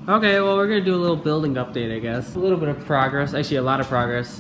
Okay, well, we're gonna do a little building update, I guess. A little bit of progress, actually a lot of progress.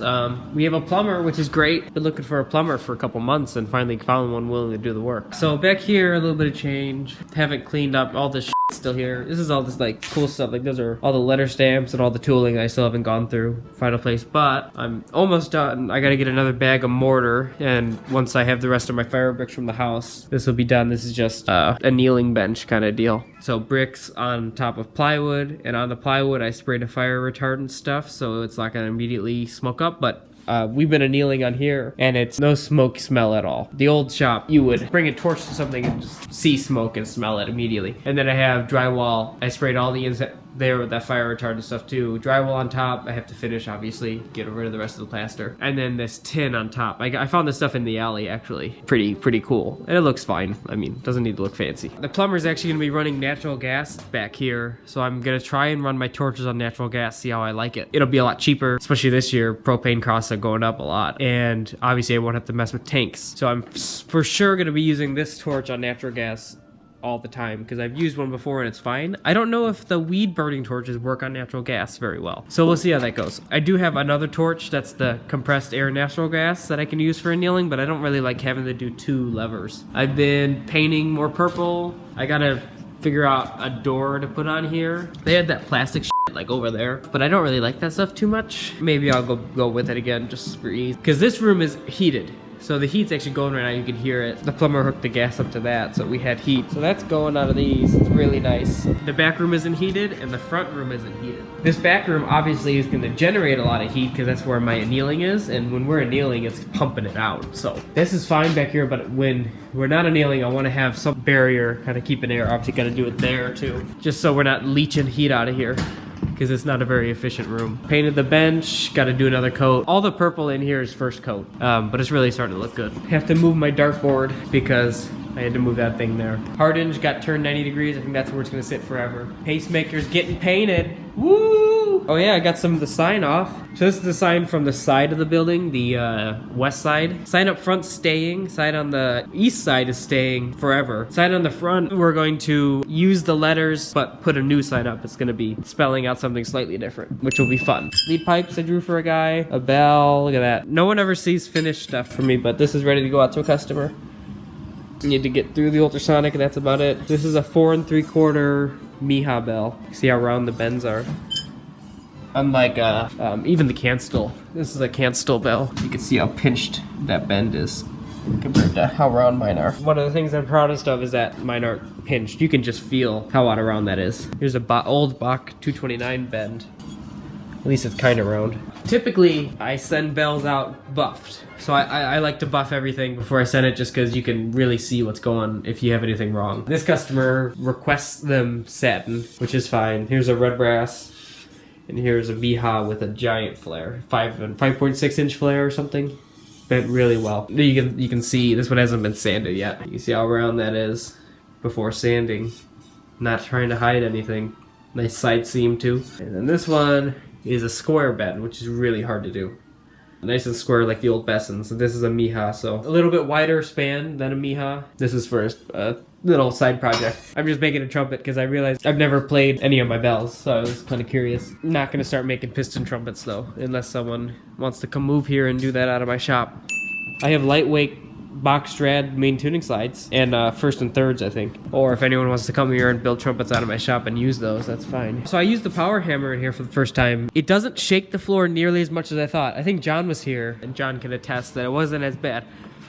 We have a plumber, which is great. Been looking for a plumber for a couple months and finally found one willing to do the work. So back here, a little bit of change. Haven't cleaned up all this shit still here. This is all this like cool stuff. Like those are all the letter stamps and all the tooling I still haven't gone through final place, but I'm almost done. I gotta get another bag of mortar, and once I have the rest of my fire bricks from the house, this will be done. This is just a kneeling bench kind of deal. So bricks on top of plywood, and on the plywood I sprayed a fire retardant stuff so it's not gonna immediately smoke up, but we've been annealing on here and it's no smoke smell at all. The old shop, you would bring a torch to something and just see smoke and smell it immediately. And then I have drywall. I sprayed all the inside there with that fire retardant stuff too. Drywall on top. I have to finish, obviously, get rid of the rest of the plaster. And then this tin on top. I found this stuff in the alley, actually. Pretty cool. And it looks fine. I mean, doesn't need to look fancy. The plumber's actually gonna be running natural gas back here. So I'm gonna try and run my torches on natural gas, see how I like it. It'll be a lot cheaper, especially this year. Propane costs are going up a lot. And obviously I won't have to mess with tanks. So I'm for sure gonna be using this torch on natural gas all the time because I've used one before and it's fine. I don't know if the weed burning torches work on natural gas very well, so we'll see how that goes. I do have another torch that's the compressed air natural gas that I can use for annealing, but I don't really like having to do two levers. I've been painting more purple. I gotta figure out a door to put on here. They had that plastic shit like over there, but I don't really like that stuff too much. Maybe I'll go with it again just for ease, because this room is heated. So the heat's actually going right now, you can hear it. The plumber hooked the gas up to that, so we had heat. So that's going out of these, it's really nice. The back room isn't heated, and the front room isn't heated. This back room obviously is gonna generate a lot of heat, because that's where my annealing is, and when we're annealing, it's pumping it out. So this is fine back here, but when we're not annealing, I wanna have some barrier, kind of keeping air. Obviously gotta do it there too, just so we're not leaching heat out of here, because it's not a very efficient room. Painted the bench, got to do another coat. All the purple in here is first coat, but it's really starting to look good. Have to move my dartboard because I had to move that thing there. Hardened got turned 90 degrees. I think that's where it's gonna sit forever. Pacemaker's getting painted. Woo! Oh yeah, I got some of the sign off. So this is the sign from the side of the building, the west side. Sign up front staying. Sign on the east side is staying forever. Sign on the front, we're going to use the letters, but put a new sign up. It's gonna be spelling out something slightly different, which will be fun. Lead pipes I drew for a guy. A bell, look at that. No one ever sees finished stuff for me, but this is ready to go out to a customer. Need to get through the ultrasonic, and that's about it. This is a 4 3/4 Miha bell. See how round the bends are. Unlike even the Canstall. This is a Canstall bell. You can see how pinched that bend is compared to how round mine are. One of the things I'm proudest of is that mine aren't pinched. You can just feel how out of round that is. Here's a old Bach 229 bend. At least it's kind of round. Typically, I send bells out buffed. So I like to buff everything before I send it, just because you can really see what's going if you have anything wrong. This customer requests them satin, which is fine. Here's a red brass, and here's a Miha with a giant flare. 5.6 inch flare or something. Bent really well. You can see this one hasn't been sanded yet. You can see how round that is before sanding. Not trying to hide anything. Nice side seam too. And then this one is a square bend, which is really hard to do. Nice and square like the old Bessons. So this is a Miha, so a little bit wider span than a Miha. This is for a little side project. I'm just making a trumpet because I realized I've never played any of my bells, so I was kind of curious. I'm not going to start making piston trumpets though, unless someone wants to come move here and do that out of my shop. I have lightweight box strad main tuning slides and first and thirds, I think. Or if anyone wants to come here and build trumpets out of my shop and use those, that's fine. So I used the power hammer in here for the first time. It doesn't shake the floor nearly as much as I thought. I think John was here and John can attest that it wasn't as bad.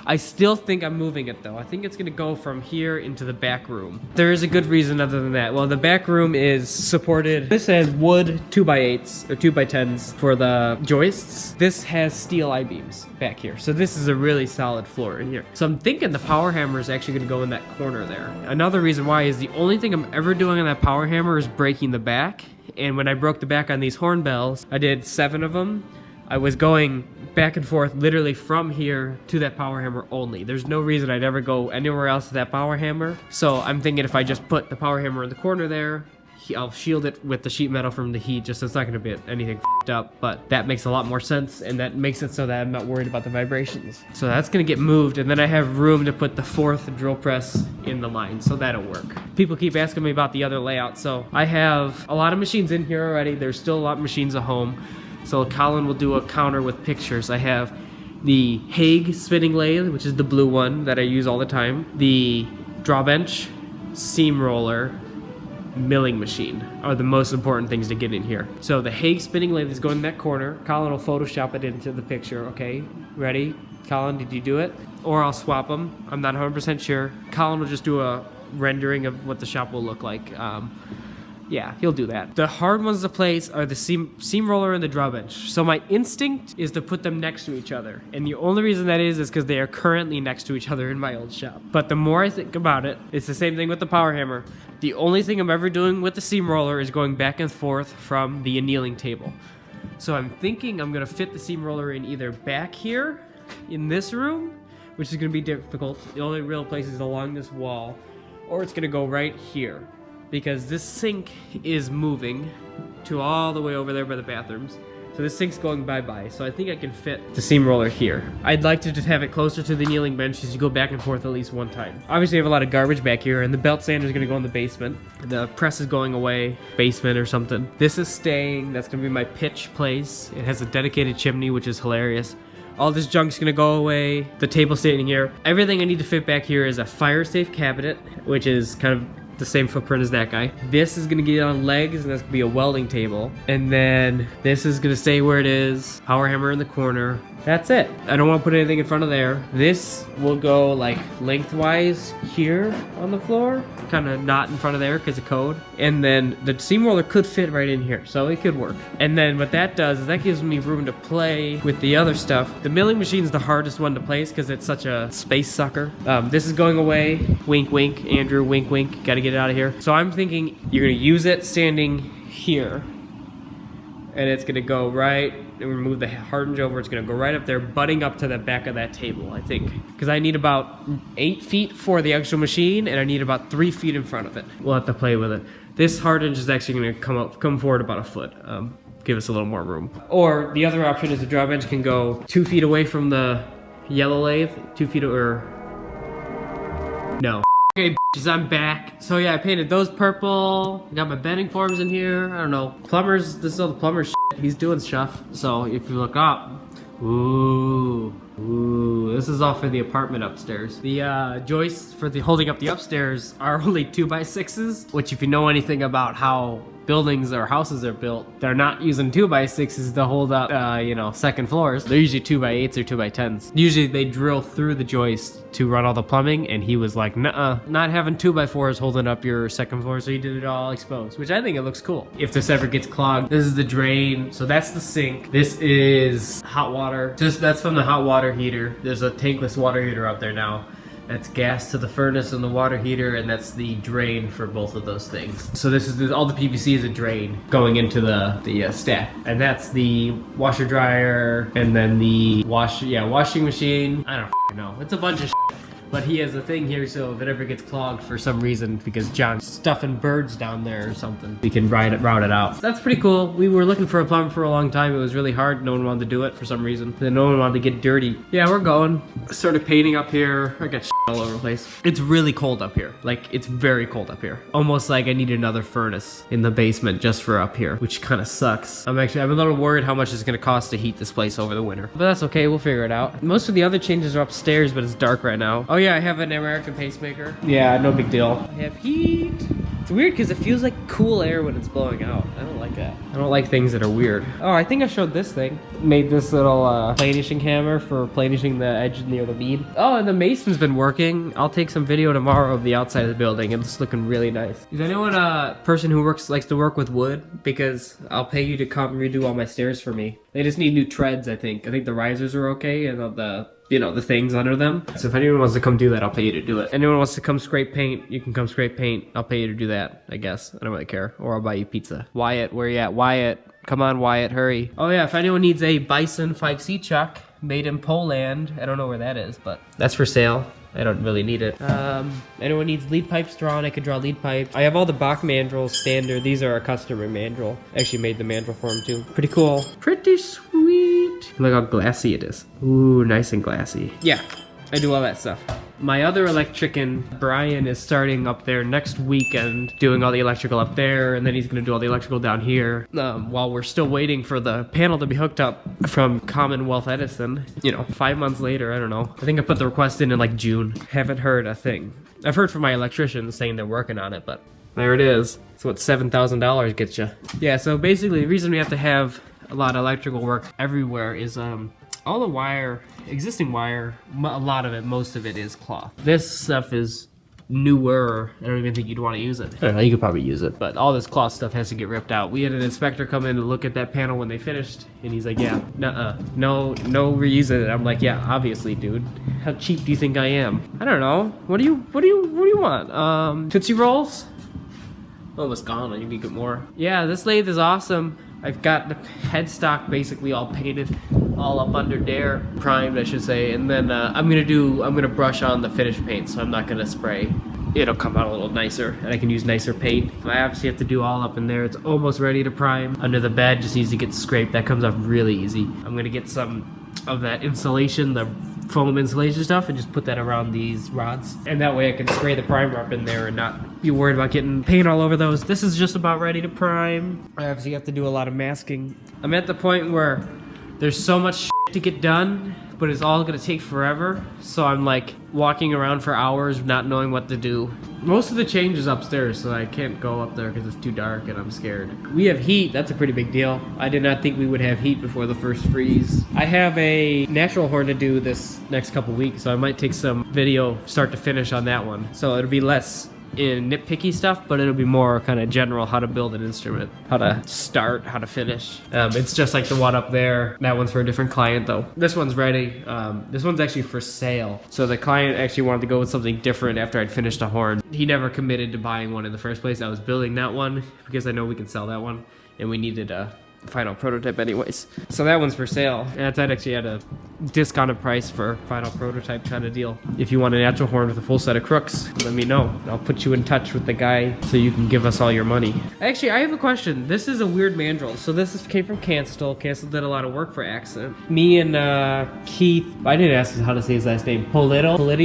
I still think I'm moving it though. I think it's gonna go from here into the back room. There is a good reason other than that. Well, the back room is supported. This has wood 2x8s or 2x10s for the joists. This has steel I-beams back here. So this is a really solid floor in here. So I'm thinking the power hammer is actually gonna go in that corner there. Another reason why is the only thing I'm ever doing on that power hammer is breaking the back. And when I broke the back on these horn bells, I did 7 of them. I was going back and forth literally from here to that power hammer only. There's no reason I'd ever go anywhere else with that power hammer. So I'm thinking if I just put the power hammer in the corner there, I'll shield it with the sheet metal from the heat, just so it's not gonna be anything f***ed up, but that makes a lot more sense, and that makes it so that I'm not worried about the vibrations. So that's gonna get moved, and then I have room to put the 4th drill press in the line, so that'll work. People keep asking me about the other layout, so I have a lot of machines in here already. There's still a lot of machines at home, so Colin will do a counter with pictures. I have the Hague spinning lathe, which is the blue one that I use all the time, the drawbench, seam roller, milling machine are the most important things to get in here. So the Hague spinning lathe is going in that corner. Colin will Photoshop it into the picture. Okay, ready? Colin, did you do it? Or I'll swap them. I'm not 100% sure. Colin will just do a rendering of what the shop will look like. Yeah, he'll do that. The hard ones to place are the seam roller and the drawbench. So my instinct is to put them next to each other. And the only reason that is because they are currently next to each other in my old shop. But the more I think about it, it's the same thing with the power hammer. The only thing I'm ever doing with the seam roller is going back and forth from the annealing table. So I'm thinking I'm gonna fit the seam roller in either back here in this room, which is gonna be difficult. The only real place is along this wall, or it's gonna go right here, because this sink is moving to all the way over there by the bathrooms. So this sink's going bye-bye, so I think I can fit the seam roller here. I'd like to just have it closer to the kneeling bench as you go back and forth at least one time. Obviously I have a lot of garbage back here, and the belt sander is gonna go in the basement. The press is going away, basement or something. This is staying, that's gonna be my pitch place. It has a dedicated chimney, which is hilarious. All this junk's gonna go away. The table's staying here. Everything I need to fit back here is a fire safe cabinet, which is kind of the same footprint as that guy. This is gonna get on legs, and that's gonna be a welding table. And then this is gonna stay where it is. Power hammer in the corner. That's it. I don't want to put anything in front of there. This will go like lengthwise here on the floor, kind of not in front of there because of code. And then the seam roller could fit right in here, so it could work. And then what that does is that gives me room to play with the other stuff. The milling machine is the hardest one to place because it's such a space sucker. This is going away. Wink, wink. Andrew, wink, wink. Got to get it out of here. So I'm thinking you're gonna use it standing here, and it's gonna go right, and remove the hardened over, it's gonna go right up there, butting up to the back of that table, I think. Because I need about 8 feet for the actual machine, and I need about 3 feet in front of it. We'll have to play with it. This hardened is actually gonna come forward about a foot. Give us a little more room. Or the other option is the drawbench can go 2 feet away from the yellow lathe, 2 feet, or no. Okay, bitches, I'm back. So yeah, I painted those purple. Got my bending forms in here. I don't know. Plumbers, this is all the plumber shit. He's doing stuff. So if you look up, ooh, this is all for the apartment upstairs. The joists for the holding up the upstairs are only 2x6s, which if you know anything about how buildings or houses are built, they're not using 2x6s to hold up, second floors. They're usually 2x8s or 2x10s. Usually they drill through the joist to run all the plumbing, and he was like, nuh-uh, not having 2x4s holding up your second floor, so he did it all exposed, which I think it looks cool. If this ever gets clogged, this is the drain, so that's the sink. This is hot water. That's from the hot water heater. There's a tankless water heater out there now. That's gas to the furnace and the water heater, and that's the drain for both of those things. So this is all the PVC is a drain going into the stack, and that's the washer dryer, and then the washing machine. I don't know. It's a bunch of shit. But he has a thing here, so if it ever gets clogged for some reason, because John's stuffing birds down there or something, we can route it out. That's pretty cool. We were looking for a plumber for a long time. It was really hard. No one wanted to do it for some reason. Then no one wanted to get dirty. Yeah, we're going. Started painting up here. I got shit all over the place. It's really cold up here. Like, it's very cold up here. Almost like I need another furnace in the basement just for up here, which kind of sucks. I'm a little worried how much it's going to cost to heat this place over the winter. But that's okay. We'll figure it out. Most of the other changes are upstairs, but it's dark right now. Oh yeah, I have an American pacemaker. Yeah, no big deal. I have heat. It's weird because it feels like cool air when it's blowing out. I don't like that. I don't like things that are weird. Oh, I think I showed this thing. Made this little planishing hammer for planishing the edge near the bead. Oh, and the mason's been working. I'll take some video tomorrow of the outside of the building. It's looking really nice. Is anyone a person who likes to work with wood? Because I'll pay you to come redo all my stairs for me. They just need new treads, I think. I think the risers are okay, and the things under them. So if anyone wants to come do that, I'll pay you to do it. Anyone wants to come scrape paint, you can come scrape paint. I'll pay you to do that, I guess. I don't really care. Or I'll buy you pizza. Wyatt, where you at? Wyatt, come on, Wyatt, hurry. Oh yeah, if anyone needs a Bison 5C chuck made in Poland, I don't know where that is, but that's for sale. I don't really need it. Anyone needs lead pipes drawn, I could draw lead pipes. I have all the Bach mandrels standard. These are a customer mandrel. Actually made the mandrel for him too. Pretty cool. Pretty sweet. Look how glassy it is. Ooh, nice and glassy. Yeah, I do all that stuff. My other electrician, Brian, is starting up there next weekend, doing all the electrical up there, and then he's gonna do all the electrical down here. While we're still waiting for the panel to be hooked up from Commonwealth Edison, you know, 5 months later, I don't know. I think I put the request in like June. Haven't heard a thing. I've heard from my electrician saying they're working on it, but there it is. It's what $7,000 gets you. Yeah, so basically the reason we have to have a lot of electrical work everywhere is all the wire, existing wire, a lot of it, most of it is cloth. This stuff is newer. I don't even think you'd want to use it. I don't know, you could probably use it, but all this cloth stuff has to get ripped out. We had an inspector come in and look at that panel when they finished, and he's like, yeah, no reusing it. I'm like, yeah, obviously, dude. How cheap do you think I am? I don't know. What do you want? Tootsie Rolls? Almost gone. I need to get more. Yeah, this lathe is awesome. I've got the headstock basically all painted, all up under there, primed I should say, and then I'm gonna brush on the finish paint, so I'm not gonna spray. It'll come out a little nicer, and I can use nicer paint. I obviously have to do all up in there. It's almost ready to prime. Under the bed just needs to get scraped. That comes off really easy. I'm gonna get some of that insulation, the foam insulation stuff, and just put that around these rods, and that way I can spray the primer up in there and not be worried about getting paint all over those. This is just about ready to prime. I obviously have to do a lot of masking. I'm at the point where there's so much shit to get done, but it's all gonna take forever, so I'm like walking around for hours not knowing what to do. Most of the change is upstairs, so I can't go up there because it's too dark and I'm scared. We have heat. That's a pretty big deal. I did not think we would have heat before the first freeze. I have a natural horn to do this next couple weeks, so I might take some video start to finish on that one. So it'll be less in nitpicky stuff, but it'll be more kind of general how to build an instrument, how to start, how to finish. It's just like the one up there. That one's for a different client though. This one's ready. This one's actually for sale. So the client actually wanted to go with something different after I'd finished a horn. He never committed to buying one in the first place. I was building that one because I know we can sell that one, and we needed a final prototype anyways. So that one's for sale. And that actually had a discounted price for final prototype kind of deal. If you want a natural horn with a full set of crooks, let me know. I'll put you in touch with the guy so you can give us all your money. Actually, I have a question. This is a weird mandrel. So came from Cancel. Cancel did a lot of work for Accent. Me and Keith, I didn't ask how to say his last name. Palladio was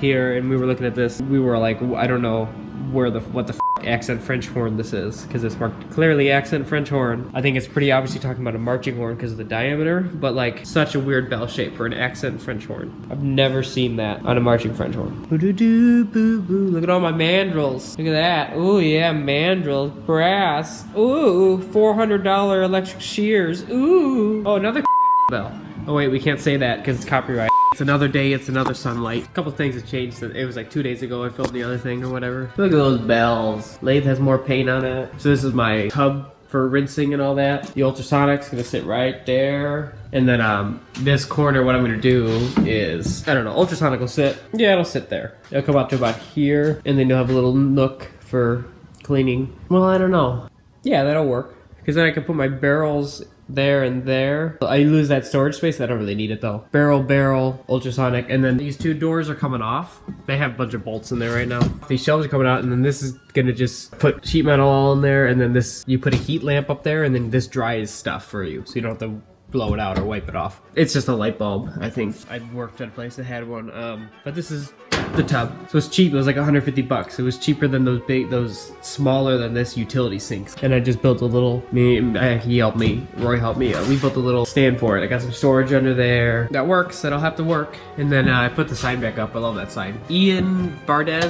here, and we were looking at this. We were like, I don't know what the accent French horn this is, because it's marked clearly accent French horn. I think it's pretty obviously talking about a marching horn because of the diameter, but like such a weird bell shape for an accent French horn. I've never seen that on a marching French horn. Boo-doo-doo, boo-boo. Look at all my mandrels. Look at that. Oh yeah, mandrel, brass. Ooh, $400 electric shears. Ooh. Oh, another bell. Oh wait, we can't say that because it's copyright. It's another day, it's another sunlight. A couple things have changed. It was like 2 days ago I filmed the other thing or whatever. Look at those bells. Lathe has more paint on it. So this is my tub for rinsing and all that. The ultrasonic's gonna sit right there. And then this corner, what I'm gonna do is, I don't know, ultrasonic will sit. Yeah, it'll sit there. It'll come out to about here, and then you'll have a little nook for cleaning. Well, I don't know. Yeah, that'll work. Because then I can put my barrels there and there. I lose that storage space. I don't really need it though. Barrel, ultrasonic, and then these two doors are coming off. They have a bunch of bolts in there right now. These shelves are coming out, and then this is gonna just put sheet metal all in there, and then this, you put a heat lamp up there, and then this dries stuff for you, so you don't have to blow it out or wipe it off. It's just a light bulb, I think. I worked at a place that had one, but this is the tub. So it's cheap. It was like 150 bucks. It was cheaper than those smaller than this utility sinks. And I just built a little, he helped me, Roy helped me. We built a little stand for it. I got some storage under there. That works. That'll have to work. And then I put the sign back up. I love that sign. Ian Barde,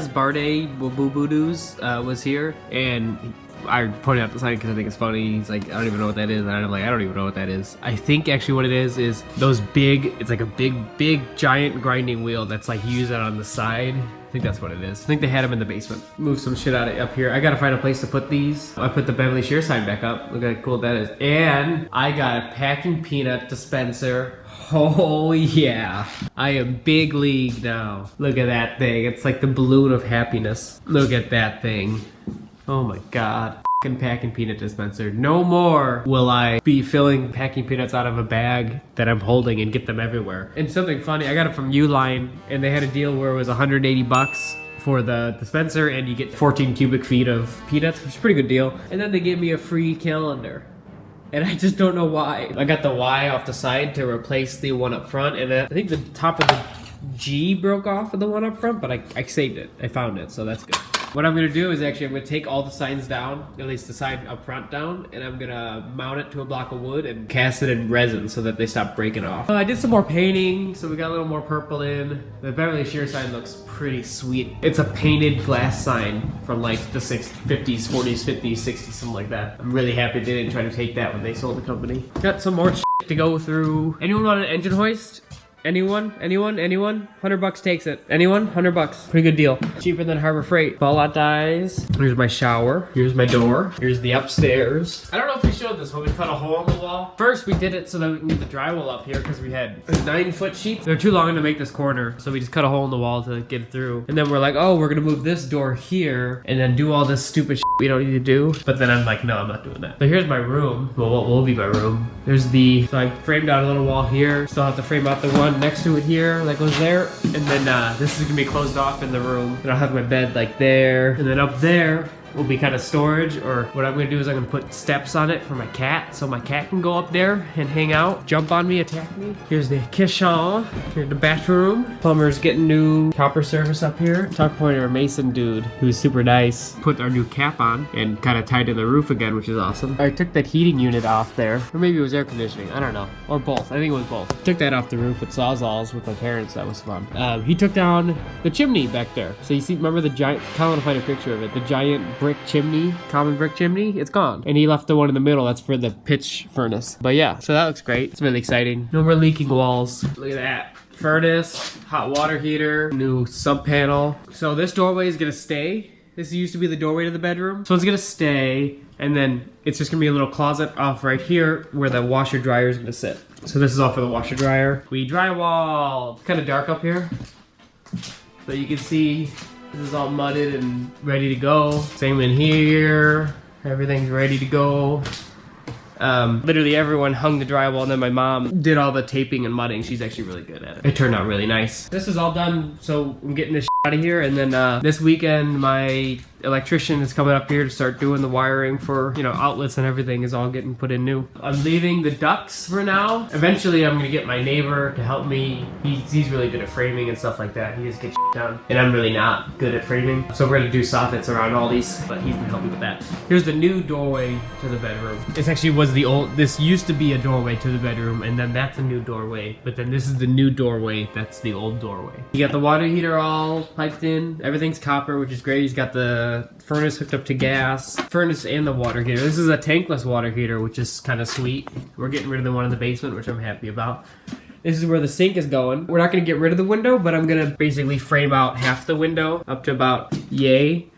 was here, and I pointed out the sign because I think it's funny. He's like, I don't even know what that is. And I'm like, I don't even know what that is. I think actually what it is those big, it's like a big giant grinding wheel that's like, you use it on the side. I think that's what it is. I think they had them in the basement. Move some shit out of up here. I gotta find a place to put these. I put the Beverly Shear sign back up. Look how cool that is. And I got a packing peanut dispenser. Oh yeah. I am big league now. Look at that thing. It's like the balloon of happiness. Look at that thing. Oh my God. fucking packing peanut dispenser. No more will I be filling packing peanuts out of a bag that I'm holding and get them everywhere. And something funny, I got it from Uline and they had a deal where it was 180 bucks for the dispenser and you get 14 cubic feet of peanuts, which is a pretty good deal. And then they gave me a free calendar. And I just don't know why. I got the Y off the side to replace the one up front, and I think the top of the G broke off of the one up front, but I saved it. I found it, so that's good. What I'm gonna do is I'm gonna take all the signs down, at least the sign up front down, and I'm gonna mount it to a block of wood and cast it in resin so that they stop breaking off. I did some more painting, so we got a little more purple in. The Beverly Shear sign looks pretty sweet. It's a painted glass sign from like the 50s, 40s, 50s, 60s, something like that. I'm really happy they didn't try to take that when they sold the company. Got some more to go through. Anyone want an engine hoist? Anyone? 100 bucks takes it. Anyone? 100 bucks. Pretty good deal. Cheaper than Harbor Freight. Ball out dies. Here's my shower. Here's my door. Here's the upstairs. I don't know if we showed this when we cut a hole in the wall. First, we did it so that we can get the drywall up here because we had 9-foot sheets. They're too long to make this corner, so we just cut a hole in the wall to get it through. And then we're like, oh, we're gonna move this door here and then do all this stupid shit we don't need to do. But then I'm like, no, I'm not doing that. So here's my room. Well, what will be my room? There's so I framed out a little wall here. Still have to frame out the one next to it here that goes there, and then this is gonna be closed off in the room, and I'll have my bed like there, and then up there will be kind of storage, or what I'm gonna do is I'm gonna put steps on it for my cat, so my cat can go up there and hang out, jump on me, attack me. Here's the kitchen. Here's the bathroom. Plumber's getting new copper service up here. Tuck pointer Mason dude, who's super nice, put our new cap on and kind of tied in the roof again, which is awesome. I took that heating unit off there, or maybe it was air conditioning, I don't know, or both. I think it was both. Took that off the roof with Sawzalls with my parents. That was fun. He took down the chimney back there. So you see, remember the giant, I want to find a picture of it, the giant brick chimney, common brick chimney, it's gone. And he left the one in the middle, that's for the pitch furnace. But yeah, so that looks great. It's really exciting. No more leaking walls. Look at that. Furnace, hot water heater, new sub panel. So this doorway is gonna stay. This used to be the doorway to the bedroom. So it's gonna stay, and then it's just gonna be a little closet off right here where the washer dryer is gonna sit. So this is all for the washer dryer. We drywall. It's kind of dark up here. So you can see this is all mudded and ready to go. Same in here. Everything's ready to go. Literally everyone hung the drywall, and then my mom did all the taping and mudding. She's actually really good at it. It turned out really nice. This is all done, so I'm getting this out of here, and then this weekend my electrician is coming up here to start doing the wiring for, you know, outlets and everything is all getting put in new. I'm leaving the ducts for now. Eventually I'm gonna get my neighbor to help me. He's really good at framing and stuff like that. He just gets done, and I'm really not good at framing. So we're gonna do soffits around all these, but he's gonna help me with that. Here's the new doorway to the bedroom. This actually was this used to be a doorway to the bedroom, and then that's a new doorway, but then this is the new doorway, that's the old doorway. You got the water heater all piped in. Everything's copper, which is great. He's got the furnace hooked up to gas. Furnace and the water heater. This is a tankless water heater, which is kind of sweet. We're getting rid of the one in the basement, which I'm happy about. This is where the sink is going. We're not going to get rid of the window, but I'm going to basically frame out half the window up to about yay,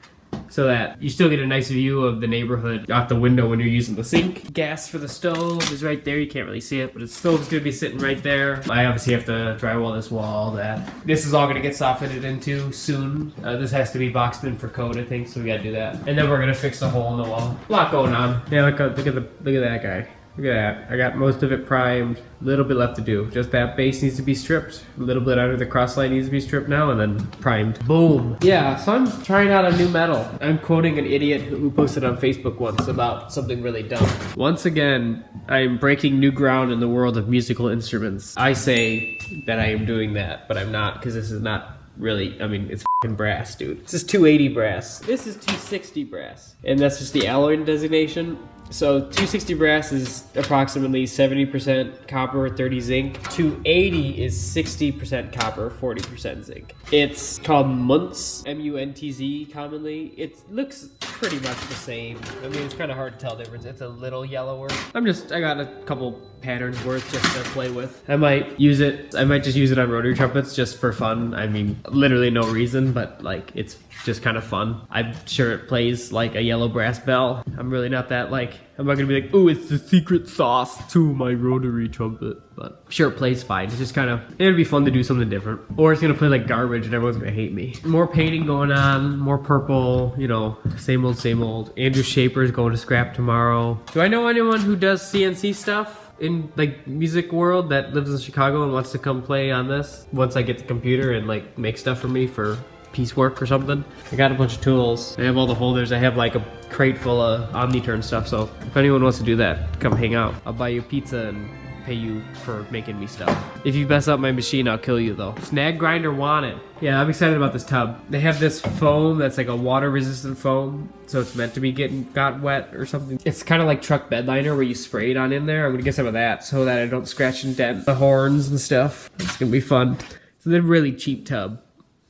so that you still get a nice view of the neighborhood out the window when you're using the sink. Gas for the stove is right there. You can't really see it, but the stove's gonna be sitting right there. I obviously have to drywall this wall, that. This is all gonna get softened into soon. This has to be boxed in for code, I think, so we gotta do that. And then we're gonna fix the hole in the wall. A lot going on. Yeah, look at that guy. Look at that. I got most of it primed. A little bit left to do. Just that base needs to be stripped. A little bit under the cross line needs to be stripped now, and then primed. Boom. Yeah, so I'm trying out a new metal. I'm quoting an idiot who posted on Facebook once about something really dumb. Once again, I am breaking new ground in the world of musical instruments. I say that I am doing that, but I'm not, because this is not really, I mean, it's f***ing brass, dude. This is 280 brass. This is 260 brass. And that's just the alloy designation. So 260 brass is approximately 70% copper, 30 zinc. 280 is 60% copper, 40% zinc. It's called Muntz, M-U-N-T-Z commonly. It looks pretty much the same. I mean, it's kind of hard to tell the difference. It's a little yellower. I got a couple patterns worth just to play with. I might just use it on rotary trumpets just for fun. I mean, literally no reason, but like, it's just kind of fun. I'm sure it plays like a yellow brass bell. I'm really not that like, I'm not gonna be like, oh, it's the secret sauce to my rotary trumpet. But I'm sure it plays fine. It's just kind of, it'd be fun to do something different. Or it's gonna play like garbage and everyone's gonna hate me. More painting going on, more purple, you know, same old, same old. Andrew Shaper's going to scrap tomorrow. Do I know anyone who does CNC stuff in like music world that lives in Chicago and wants to come play on this once I get the computer and like make stuff for me for piecework or something? I got a bunch of tools. I have all the holders. I have like a crate full of Omniturn stuff. So if anyone wants to do that, come hang out. I'll buy you pizza and pay you for making me stuff. If you mess up my machine, I'll kill you though. Snag grinder wanted. Yeah, I'm excited about this tub. They have this foam that's like a water resistant foam. So it's meant to be got wet or something. It's kind of like truck bed liner where you spray it on in there. I'm gonna get some of that so that I don't scratch and dent the horns and stuff. It's gonna be fun. It's a really cheap tub,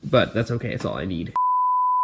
but that's okay. It's all I need.